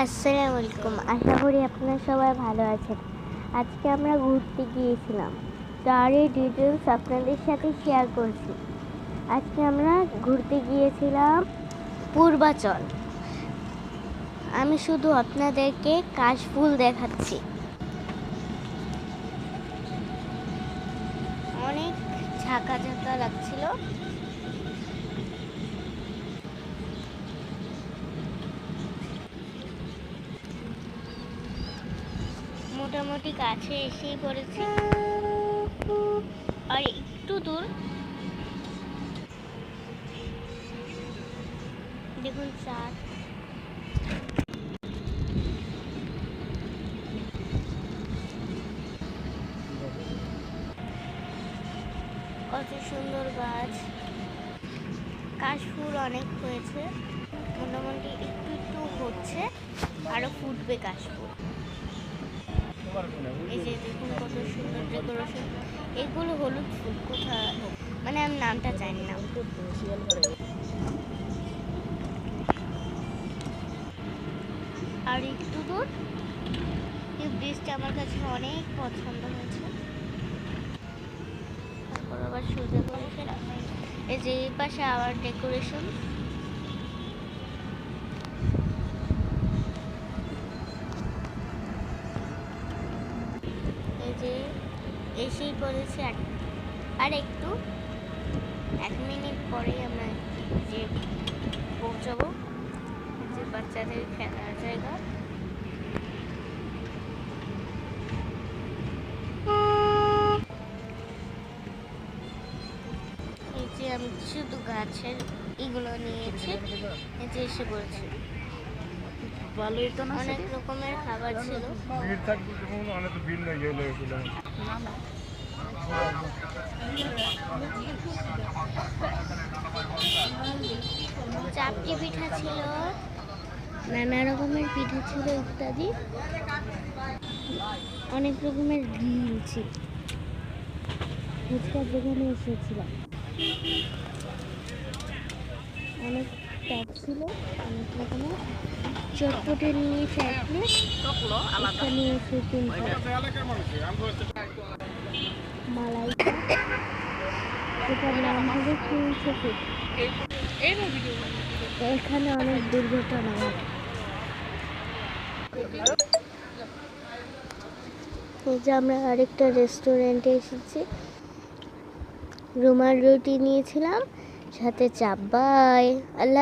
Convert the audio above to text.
আসসালামু আলাইকুম। আশা করি আপনারা সবাই ভালো আছেন। আজকে আমরা ঘুরতে গিয়েছিলাম, তার এই ডিটেলস আপনাদের সাথে শেয়ার করছি। আজকে আমরা ঘুরতে গিয়েছিলাম পূর্বাচল। আমি শুধু আপনাদেরকে কাশফুল দেখাচ্ছি। অনেক ঝাঁকা ঝাঁকা লাগছিল। মোটামুটি কাছে এসেই পড়েছি, আর একটু দূর দেখুন চাঁদ। কত সুন্দর গাছ, কাশফুল অনেক হয়েছে, মোটামুটি একটু একটু হচ্ছে, আরো ফুটবে কাশফুল। এই যে দেখুন কত সুন্দর ডেকোরেশন। এগুলো হলুদ ফুল, কোথায় মানে আমি নামটা জানি না। আর একটু দূর এই ব্রিজটা আমার কাছে অনেক পছন্দ হয়েছে। তারপর আবার সোজা করেছে, এই যে এই পাশে আবার ডেকোরেশন। এই যে এসেই পড়েছে, আর একটু 1 মিনিট পরেই আমরা যে পৌঁছাবো। যে বাচ্চাদের খেলার জায়গা। এই যে আমি শুধু গাছের এগুলো নিয়েছি, এই যে এসে পড়েছি। অনেক রকমের খাবার ছিল। চাপটি পিঠা ছিল, নানা রকমের পিঠা ছিল ইত্যাদি। অনেক রকমের গ্রিল ছিল। ফুচকার দোকানে এসেছিলাম, অনেক টক ছিল, অনেক রকমের। চটপটি নিয়েছে 1 প্লেট, একটা নিয়েছে 3 প্লেট। মালাই এটার নাম হলো কিংস ফুড। এখানে অনেক দুর্ঘটনা ঘটে। এই যে আমরা আরেকটা রেস্টুরেন্টে এসেছি, রুমাল রুটি নিয়েছিলাম, সাথে চাপ। বাই, আল্লাহ।